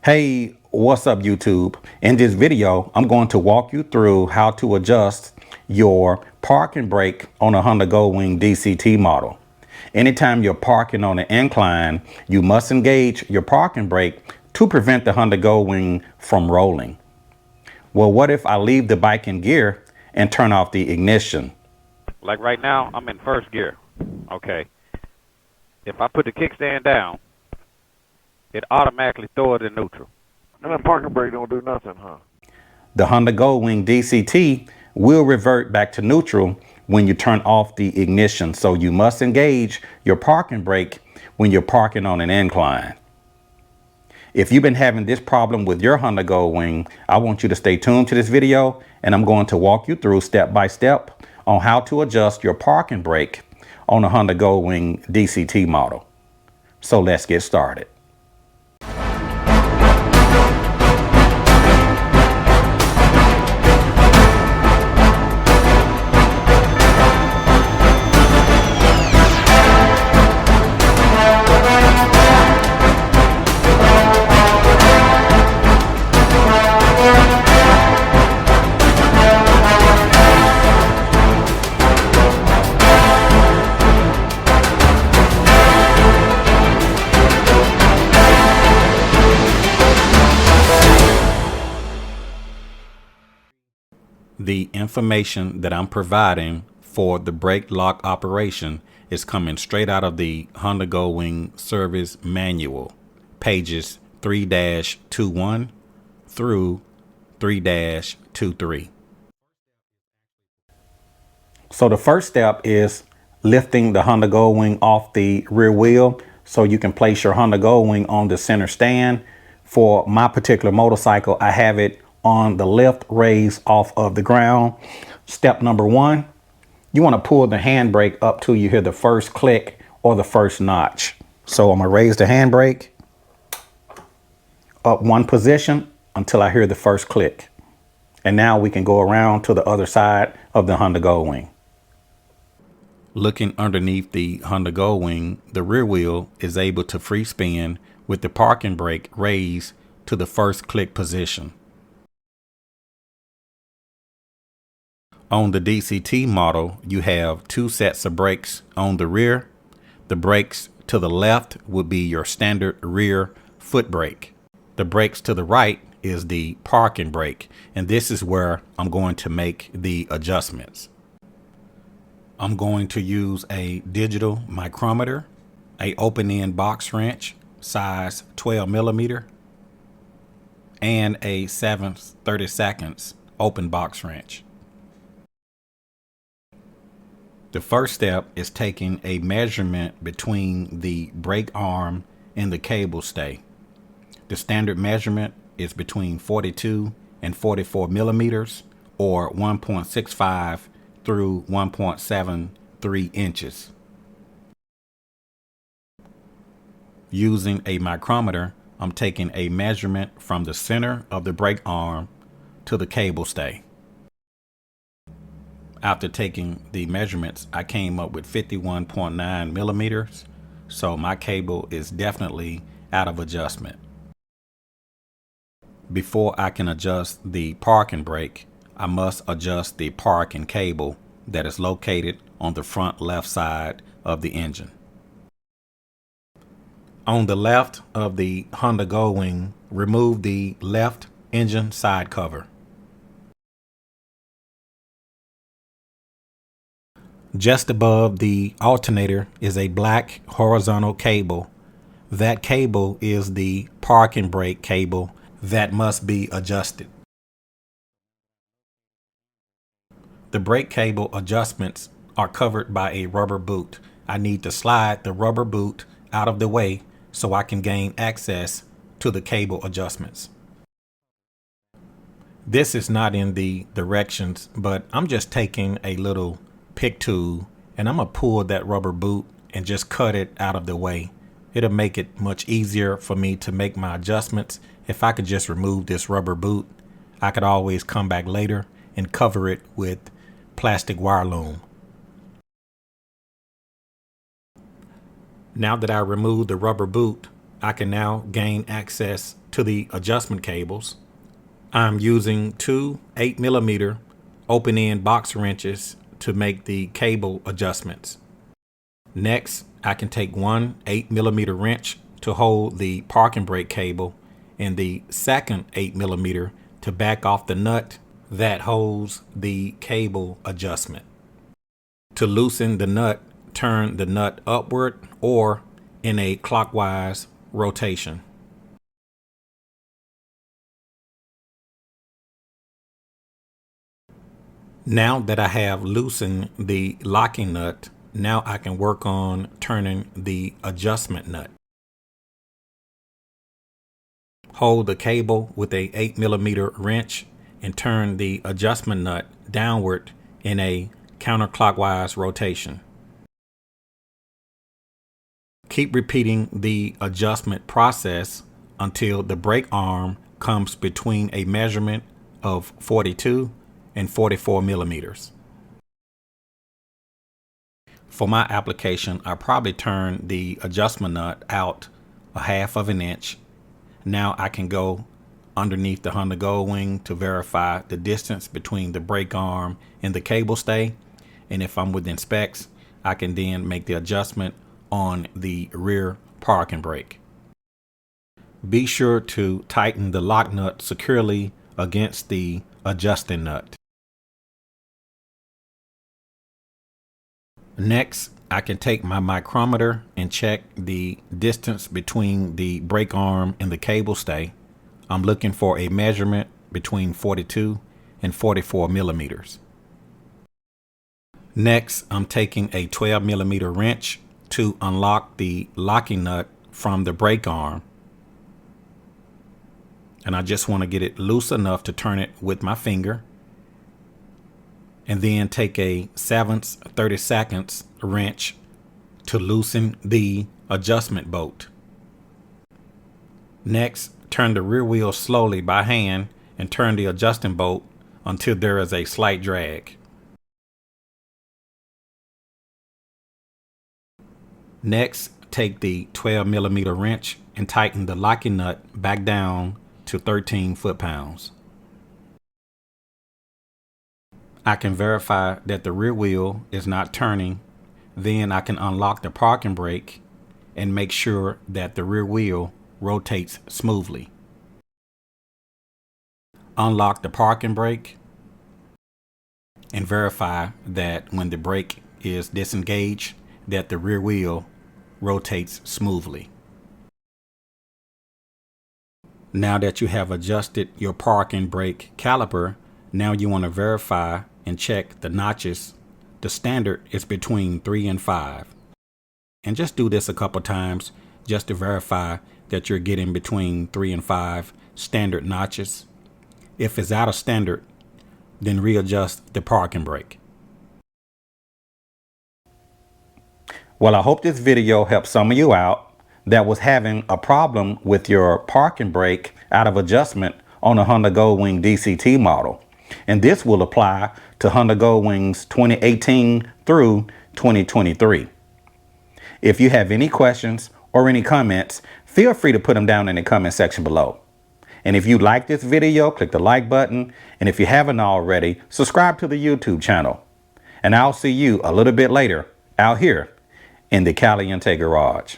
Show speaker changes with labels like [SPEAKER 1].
[SPEAKER 1] Hey, what's up YouTube? In this video, I'm going to walk you through how to adjust your parking brake on a Honda Goldwing DCT model. Anytime you're parking on an incline, you must engage your parking brake to prevent the Honda Goldwing from rolling. Well, what if I leave the bike in gear and turn off the ignition?
[SPEAKER 2] Like right now, I'm in first gear. Okay. If I put the kickstand down, it automatically throws it in neutral.
[SPEAKER 3] And that parking brake don't do nothing, huh?
[SPEAKER 1] The Honda Goldwing DCT will revert back to neutral when you turn off the ignition. So you must engage your parking brake when you're parking on an incline. If you've been having this problem with your Honda Goldwing, I want you to stay tuned to this video, and I'm going to walk you through step by step on how to adjust your parking brake on a Honda Goldwing DCT model. So let's get started. The information that I'm providing for the brake lock operation is coming straight out of the Honda Goldwing service manual, pages 3-21 through 3-23. So the first step is lifting the Honda Goldwing off the rear wheel so you can place your Honda Goldwing on the center stand. For my particular motorcycle, I have it on the lift raise off of the ground. Step number one, you want to pull the handbrake up till you hear the first click or the first notch. So I'm going to raise the handbrake up one position until I hear the first click. And now we can go around to the other side of the Honda Goldwing. Looking underneath the Honda Goldwing, the rear wheel is able to free spin with the parking brake raised to the first click position. On the DCT model, you have two sets of brakes on the rear. The brakes to the left would be your standard rear foot brake. The brakes to the right is the parking brake, and this is where I'm going to make the adjustments. I'm going to use a digital micrometer, a open-end box wrench, size 12 millimeter, and a 7/32 open box wrench. The first step is taking a measurement between the brake arm and the cable stay. The standard measurement is between 42 and 44 millimeters, or 1.65 through 1.73 inches. Using a micrometer, I'm taking a measurement from the center of the brake arm to the cable stay. After taking the measurements, I came up with 51.9 millimeters, so my cable is definitely out of adjustment. Before I can adjust the parking brake, I must adjust the parking cable that is located on the front left side of the engine. On the left of the Honda Goldwing, remove the left engine side cover. Just above the alternator is a black horizontal cable. That cable is the parking brake cable that must be adjusted. The brake cable adjustments are covered by a rubber boot. I need to slide the rubber boot out of the way so I can gain access to the cable adjustments. This is not in the directions, but I'm just taking a little pick tool and I'm gonna pull that rubber boot and just cut it out of the way. It'll make it much easier for me to make my adjustments. If I could just remove this rubber boot, I could always come back later and cover it with plastic wire loom. Now that I removed the rubber boot, I can now gain access to the adjustment cables, I'm using two 8mm open-end box wrenches to make the cable adjustments. Next, I can take one 8mm wrench to hold the parking brake cable and the second 8mm to back off the nut that holds the cable adjustment. To loosen the nut, turn the nut upward or in a clockwise rotation. Now that I have loosened the locking nut, now I can work on turning the adjustment nut. Hold the cable with a 8mm wrench and turn the adjustment nut downward in a counterclockwise rotation. Keep repeating the adjustment process until the brake arm comes between a measurement of 42 and 44 millimeters. For my application, I probably turn the adjustment nut out a 1/2 inch. Now I can go underneath the Honda Goldwing to verify the distance between the brake arm and the cable stay. And if I'm within specs, I can then make the adjustment on the rear parking brake. Be sure to tighten the lock nut securely against the adjusting nut. Next, I can take my micrometer and check the distance between the brake arm and the cable stay. I'm looking for a measurement between 42 and 44 millimeters. Next, I'm taking a 12mm wrench to unlock the locking nut from the brake arm. And I just want to get it loose enough to turn it with my finger. And then take a 7/32 wrench to loosen the adjustment bolt. Next, turn the rear wheel slowly by hand and turn the adjusting bolt until there is a slight drag. Next, take the 12mm wrench and tighten the locking nut back down to 13 foot-pounds. I can verify that the rear wheel is not turning. Then I can unlock the parking brake and make sure that the rear wheel rotates smoothly. Unlock the parking brake and verify that when the brake is disengaged, that the rear wheel rotates smoothly. Now that you have adjusted your parking brake caliper, now you want to verify and check the notches. The standard is between 3 and 5. And just do this a couple times just to verify that you're getting between 3 and 5 standard notches. If it's out of standard, then readjust the parking brake. Well, I hope this video helped some of you out that was having a problem with your parking brake out of adjustment on a Honda Goldwing DCT model. And this will apply to Honda Goldwings 2018 through 2023. If you have any questions or any comments, feel free to put them down in the comment section below. And if you like this video, click the like button. And if you haven't already, subscribe to the YouTube channel. And I'll see you a little bit later out here in the Caliente Garage.